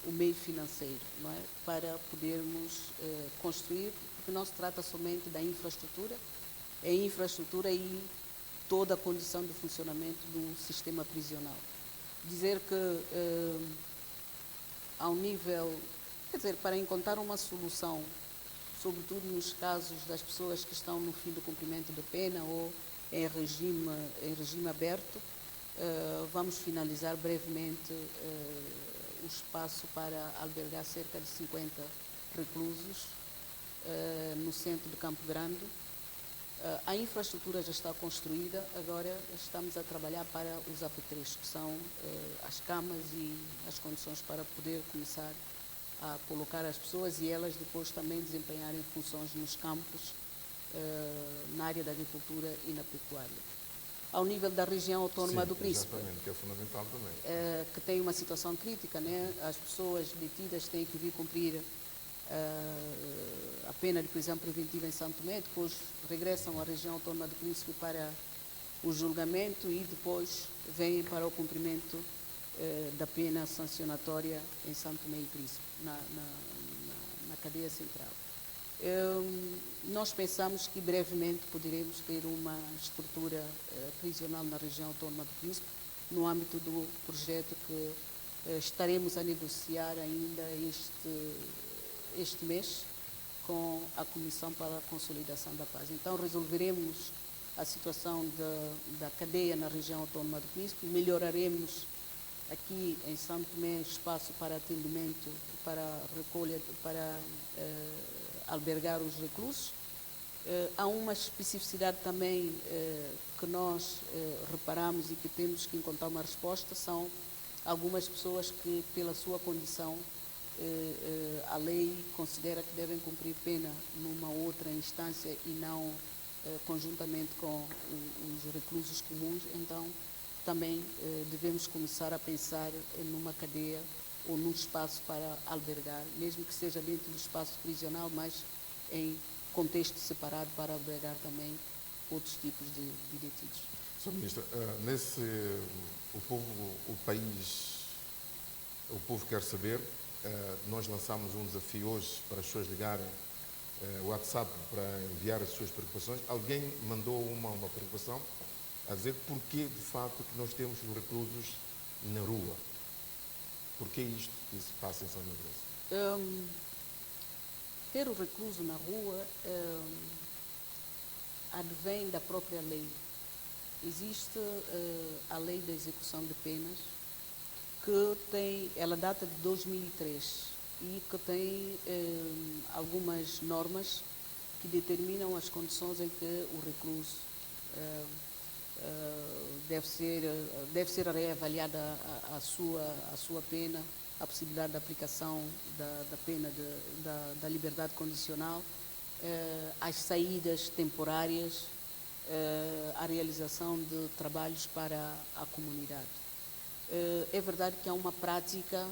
o meio financeiro, não é? Para podermos construir, porque não se trata somente da infraestrutura, é infraestrutura e toda a condição de funcionamento do sistema prisional. Dizer que ao nível, para encontrar uma solução, sobretudo nos casos das pessoas que estão no fim do cumprimento de pena ou em regime aberto, vamos finalizar brevemente o espaço para albergar cerca de 50 reclusos no centro de Campo Grande. A infraestrutura já está construída, agora estamos a trabalhar para os apetrechos, que são as camas e as condições para poder começar a colocar as pessoas e elas depois também desempenharem funções nos campos, na área da agricultura e na pecuária. Ao nível da região autónoma do Príncipe, exatamente, que é fundamental também. Que tem uma situação crítica, né? As pessoas detidas têm que vir cumprir a pena de prisão preventiva em São Tomé, depois regressam à região autónoma do Príncipe para o julgamento e depois vêm para o cumprimento da pena sancionatória em São Tomé e Príncipe, na cadeia central. Nós pensamos que brevemente poderemos ter uma estrutura prisional na região autónoma do Príncipe, no âmbito do projeto que estaremos a negociar ainda este mês com a Comissão para a Consolidação da Paz. Então resolveremos a situação da cadeia na região autónoma do Príncipe, melhoraremos aqui em São Tomé espaço para atendimento, para recolha, para albergar os reclusos. Há uma especificidade também que nós reparamos e que temos que encontrar uma resposta, são algumas pessoas que, pela sua condição, a lei considera que devem cumprir pena numa outra instância e não conjuntamente com os reclusos comuns. Então, também devemos começar a pensar numa cadeia ou num espaço para albergar, mesmo que seja dentro do espaço prisional, mas em contexto separado para albergar também outros tipos de detidos. Sra. Ministra, o povo quer saber, nós lançamos um desafio hoje para as pessoas ligarem o WhatsApp para enviar as suas preocupações. Alguém mandou uma preocupação a dizer porquê, de facto, que nós temos os reclusos na rua. Porquê isto que se passa em São Tomé? Ter o recluso na rua advém da própria lei. Existe a lei da execução de penas, que ela data de 2003 e que tem algumas normas que determinam as condições em que o recluso deve ser reavaliada a sua pena, a possibilidade de aplicação da pena da liberdade condicional, as saídas temporárias, a realização de trabalhos para a comunidade. É verdade que há uma prática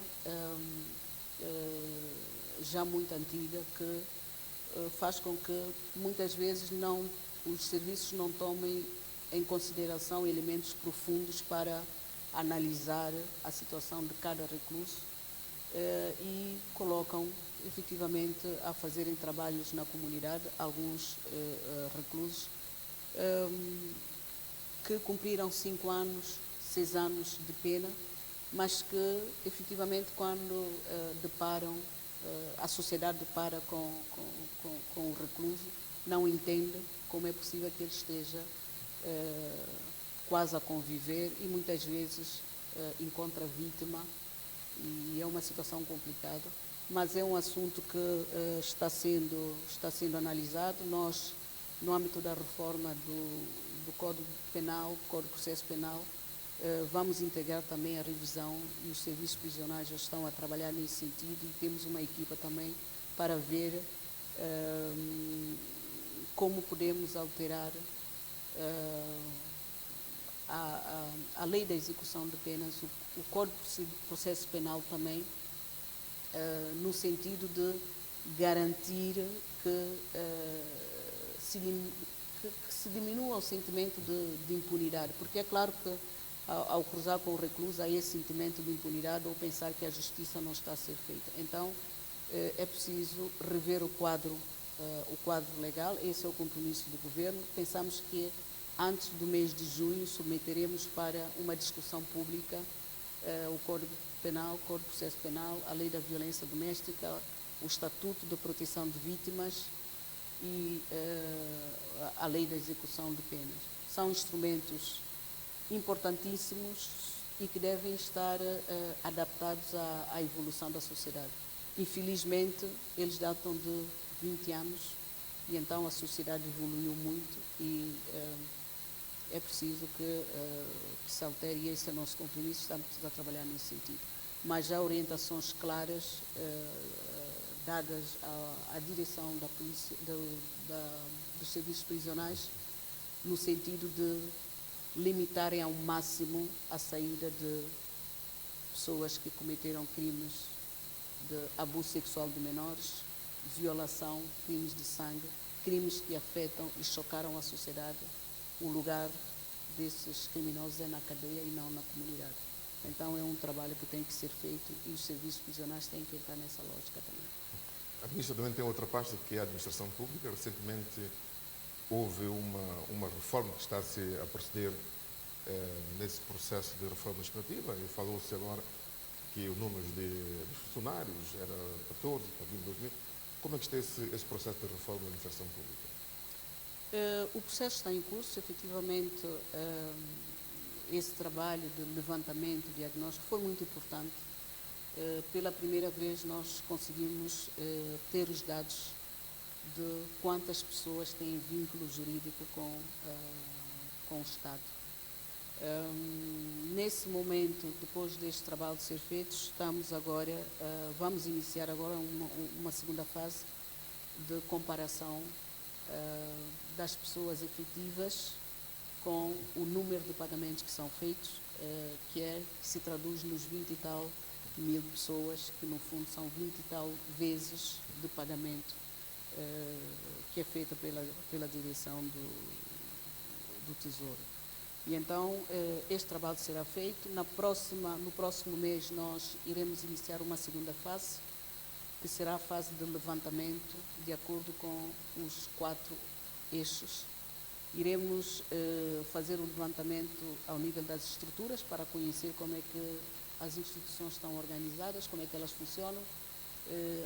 já muito antiga que faz com que muitas vezes os serviços não tomem em consideração elementos profundos para analisar a situação de cada recluso e colocam efetivamente a fazerem trabalhos na comunidade alguns reclusos que cumpriram 5 anos, 6 anos de pena, mas que efetivamente quando a sociedade depara com o recluso, não entende como é possível que ele esteja quase a conviver e muitas vezes encontra vítima, e é uma situação complicada, mas é um assunto que está sendo analisado. Nós, no âmbito da reforma do Código Penal, Código de Processo Penal, vamos integrar também a revisão, e os serviços prisionais já estão a trabalhar nesse sentido, e temos uma equipa também para ver como podemos alterar a lei da execução de penas, o Código de Processo Penal também, no sentido de garantir que se diminua o sentimento de impunidade, porque é claro que ao cruzar com o recluso há esse sentimento de impunidade ou pensar que a justiça não está a ser feita. Então é preciso rever o quadro legal. Esse é o compromisso do Governo. Pensamos que antes do mês de junho submeteremos para uma discussão pública o Código Penal, o Código de Processo Penal, a Lei da Violência Doméstica, o Estatuto de Proteção de Vítimas e a Lei da Execução de Penas. São instrumentos importantíssimos e que devem estar adaptados à evolução da sociedade. Infelizmente, eles datam de 20 anos e então a sociedade evoluiu muito e é preciso que se altere, e esse é o nosso compromisso, estamos a trabalhar nesse sentido. Mas já orientações claras dadas à direção da polícia, dos serviços prisionais, no sentido de limitarem ao máximo a saída de pessoas que cometeram crimes de abuso sexual de menores, violação, crimes de sangue, crimes que afetam e chocaram a sociedade. O lugar desses criminosos é na cadeia e não na comunidade. Então é um trabalho que tem que ser feito e os serviços prisionais têm que entrar nessa lógica também. A ministra também tem outra pasta, que é a administração pública. Recentemente houve uma reforma que está a proceder nesse processo de reforma legislativa, e falou-se agora que o número de funcionários era 14 para 20 Como é que está esse processo de reforma da administração pública? O processo está em curso, efetivamente. Esse trabalho de levantamento, diagnóstico, foi muito importante. Pela primeira vez nós conseguimos ter os dados de quantas pessoas têm vínculo jurídico com o Estado. Nesse momento, depois deste trabalho ser feito, vamos iniciar agora uma segunda fase de comparação das pessoas efetivas com o número de pagamentos que são feitos, que se traduz nos 20 e tal mil pessoas, que no fundo são 20 e tal vezes de pagamento que é feita pela direção do Tesouro. E então este trabalho será feito. No próximo mês nós iremos iniciar uma segunda fase, que será a fase de levantamento de acordo com os 4 eixos. Iremos fazer um levantamento ao nível das estruturas para conhecer como é que as instituições estão organizadas, como é que elas funcionam,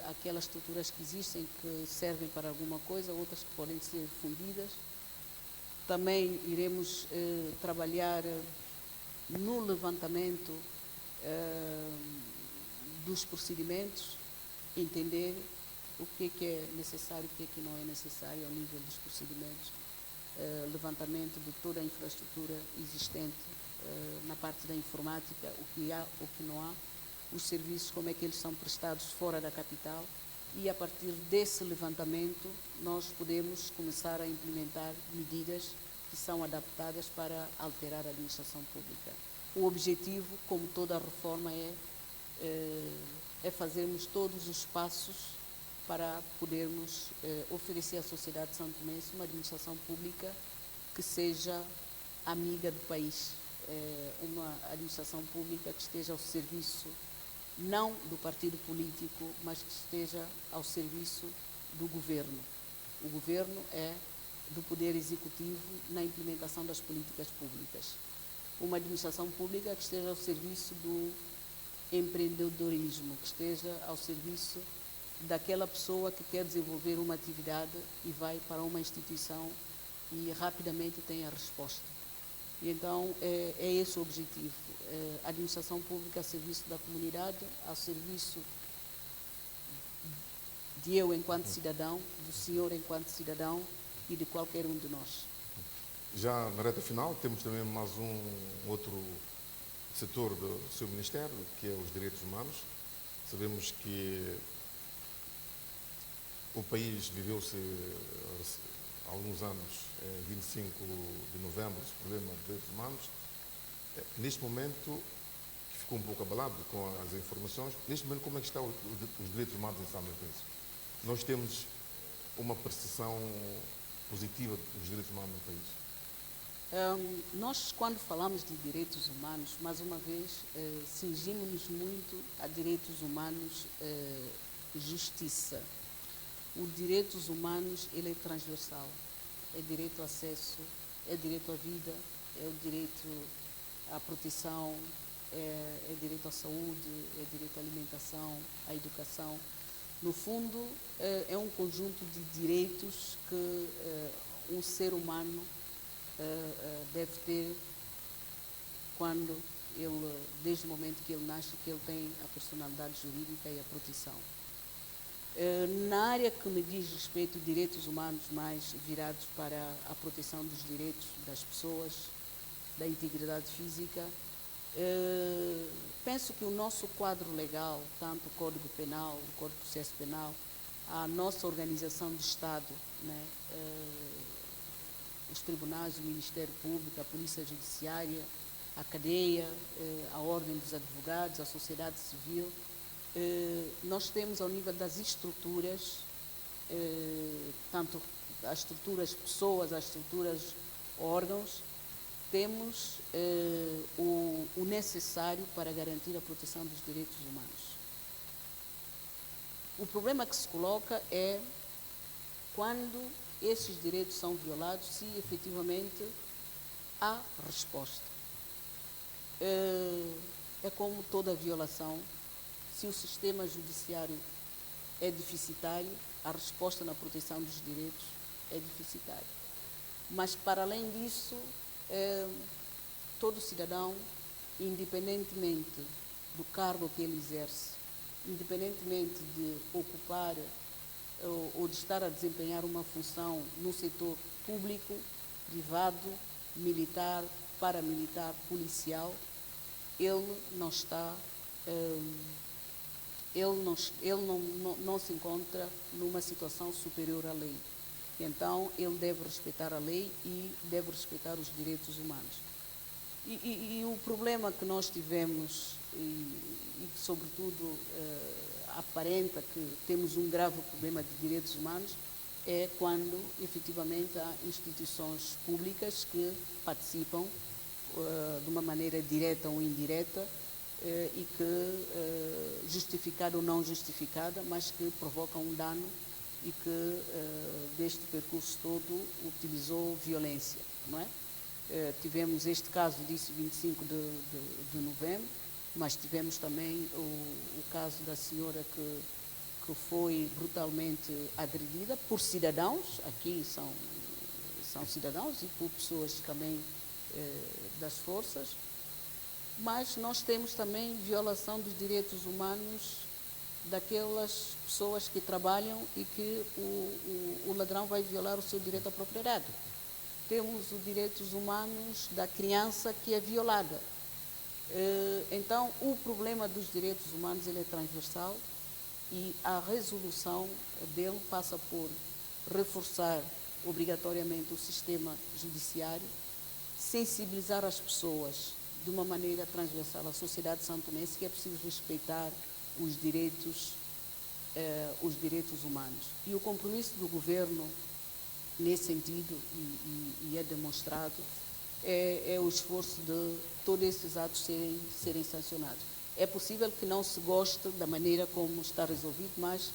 aquelas estruturas que existem que servem para alguma coisa, outras que podem ser fundidas. Também iremos trabalhar no levantamento dos procedimentos, entender o que é necessário, o que não é necessário ao nível dos procedimentos, levantamento de toda a infraestrutura existente na parte da informática, o que há, o que não há, os serviços, como é que eles são prestados fora da capital, e a partir desse levantamento nós podemos começar a implementar medidas que são adaptadas para alterar a administração pública. O objetivo, como toda a reforma, é fazermos todos os passos para podermos oferecer à sociedade santomense uma administração pública que seja amiga do país, uma administração pública que esteja ao serviço não do partido político, mas que esteja ao serviço do governo. O governo é do poder executivo na implementação das políticas públicas. Uma administração pública que esteja ao serviço do empreendedorismo, que esteja ao serviço daquela pessoa que quer desenvolver uma atividade e vai para uma instituição e rapidamente tem a resposta. E então é esse o objetivo, a administração pública a serviço da comunidade, a serviço de eu enquanto cidadão, do senhor enquanto cidadão e de qualquer um de nós. Já na reta final temos também mais um outro setor do seu Ministério, que é os direitos humanos. Sabemos que o país viveu-se há alguns anos, 25 de novembro, esse problema de direitos humanos. Neste momento, que ficou um pouco abalado com as informações, neste momento como é que estão os direitos humanos em São Martinho? Nós temos uma percepção positiva dos direitos humanos no país? Nós, quando falamos de direitos humanos, mais uma vez, cingimos-nos muito a direitos humanos, justiça. O direitos humanos, ele é transversal. É direito ao acesso, é direito à vida, é o direito à proteção, é direito à saúde, é direito à alimentação, à educação. No fundo, é um conjunto de direitos que um ser humano deve ter quando ele, desde o momento que ele nasce, que ele tem a personalidade jurídica e a proteção. Na área que me diz respeito a direitos humanos mais virados para a proteção dos direitos das pessoas, da integridade física, penso que o nosso quadro legal, tanto o Código Penal, o Código de Processo Penal, a nossa organização de Estado, né, os tribunais, o Ministério Público, a Polícia Judiciária, a cadeia, a Ordem dos Advogados, a sociedade civil, nós temos ao nível das estruturas, tanto as estruturas pessoas, as estruturas órgãos, temos o necessário para garantir a proteção dos direitos humanos. O problema que se coloca é quando esses direitos são violados, se efetivamente há resposta. É como toda violação, se o sistema judiciário é deficitário, a resposta na proteção dos direitos é deficitária. Mas, para além disso, todo cidadão, independentemente do cargo que ele exerce, independentemente de ocupar ou de estar a desempenhar uma função no setor público, privado, militar, paramilitar, policial, ele não está, não se encontra numa situação superior à lei. Então, ele deve respeitar a lei e deve respeitar os direitos humanos. E o problema que nós tivemos, e que sobretudo aparenta que temos um grave problema de direitos humanos, é quando efetivamente há instituições públicas que participam de uma maneira direta ou indireta e que, justificada ou não justificada, mas que provocam um dano e que deste percurso todo utilizou violência, não é? Tivemos este caso, disse 25 de novembro, mas tivemos também o caso da senhora que foi brutalmente agredida por cidadãos, aqui são cidadãos e por pessoas também das forças, mas nós temos também violação dos direitos humanos daquelas pessoas que trabalham e que o ladrão vai violar o seu direito à propriedade. Temos os direitos humanos da criança que é violada. Então, o problema dos direitos humanos ele é transversal e a resolução dele passa por reforçar obrigatoriamente o sistema judiciário, sensibilizar as pessoas de uma maneira transversal à sociedade santomense que é preciso respeitar os direitos humanos. E o compromisso do governo nesse sentido, e é demonstrado, é o esforço de todos esses atos serem sancionados. É possível que não se goste da maneira como está resolvido, mas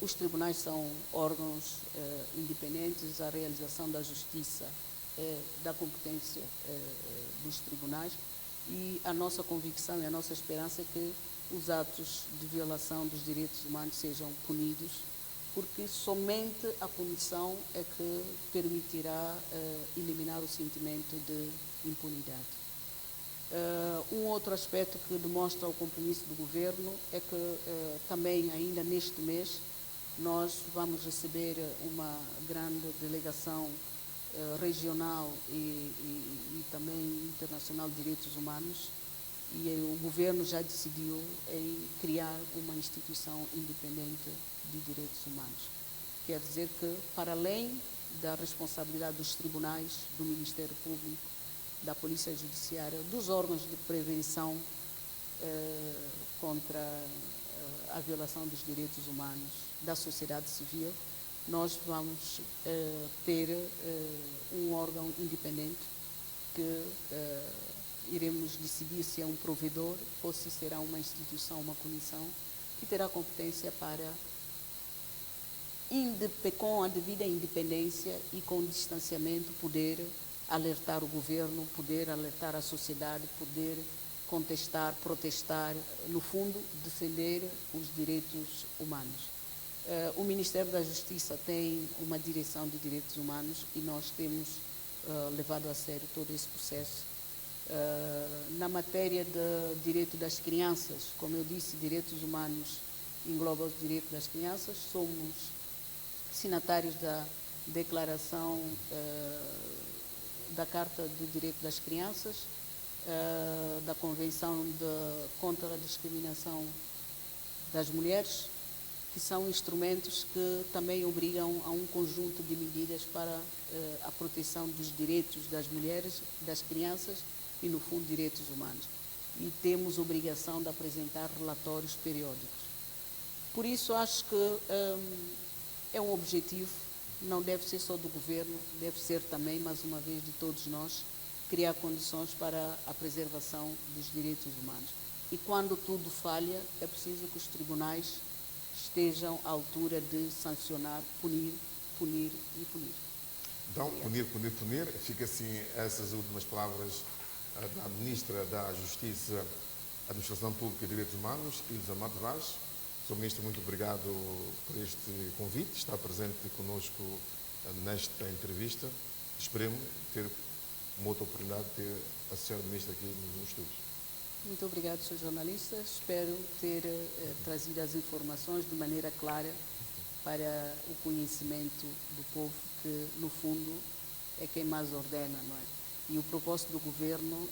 os tribunais são órgãos independentes, a realização da justiça é da competência dos tribunais e a nossa convicção e a nossa esperança é que os atos de violação dos direitos humanos sejam punidos, porque somente a punição é que permitirá eliminar o sentimento de impunidade. Um outro aspecto que demonstra o compromisso do governo é que também ainda neste mês nós vamos receber uma grande delegação regional e também internacional de direitos humanos e o governo já decidiu em criar uma instituição independente de direitos humanos. Quer dizer que, para além da responsabilidade dos tribunais, do Ministério Público, da Polícia Judiciária, dos órgãos de prevenção contra a violação dos direitos humanos, da sociedade civil, nós vamos ter um órgão independente que iremos decidir se é um provedor ou se será uma instituição, uma comissão, que terá competência para, com a devida independência e com distanciamento, poder alertar o governo, poder alertar a sociedade, poder contestar, protestar, no fundo, defender os direitos humanos. O Ministério da Justiça tem uma direção de direitos humanos e nós temos levado a sério todo esse processo. Na matéria de direito das crianças, como eu disse, direitos humanos engloba os direitos das crianças, somos signatários da Declaração da Carta do Direito das Crianças, da Convenção contra a Discriminação das Mulheres, que são instrumentos que também obrigam a um conjunto de medidas para a proteção dos direitos das mulheres, das crianças e, no fundo, direitos humanos. E temos obrigação de apresentar relatórios periódicos. Por isso, acho que é um objetivo, não deve ser só do governo, deve ser também, mais uma vez, de todos nós, criar condições para a preservação dos direitos humanos. E quando tudo falha, é preciso que os tribunais estejam à altura de sancionar, punir e punir. Então, punir. Fica assim essas últimas palavras da Ministra da Justiça, Administração Pública e Direitos Humanos, Ilza Matos Vaz. Sr. Ministro, muito obrigado por este convite, estar presente conosco nesta entrevista. Esperemos ter uma outra oportunidade de ter a Sra. Ministra aqui nos estúdios. Muito obrigado, Sr. Jornalista. Espero ter trazido as informações de maneira clara para o conhecimento do povo, que, no fundo, é quem mais ordena, não é? E o propósito do governo,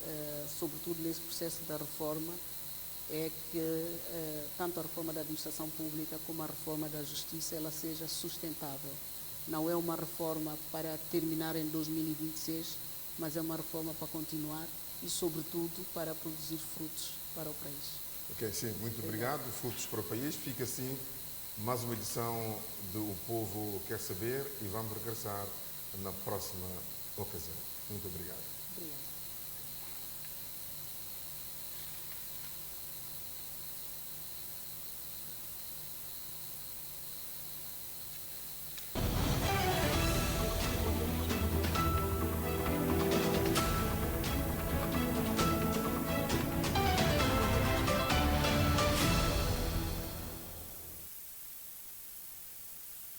sobretudo nesse processo da reforma, é que tanto a reforma da administração pública como a reforma da justiça ela seja sustentável. Não é uma reforma para terminar em 2026, mas é uma reforma para continuar e, sobretudo, para produzir frutos para o país. Ok, sim, muito obrigado. Frutos para o país. Fica assim mais uma edição do O Povo Quer Saber e vamos regressar na próxima ocasião. Muito obrigado. Obrigada.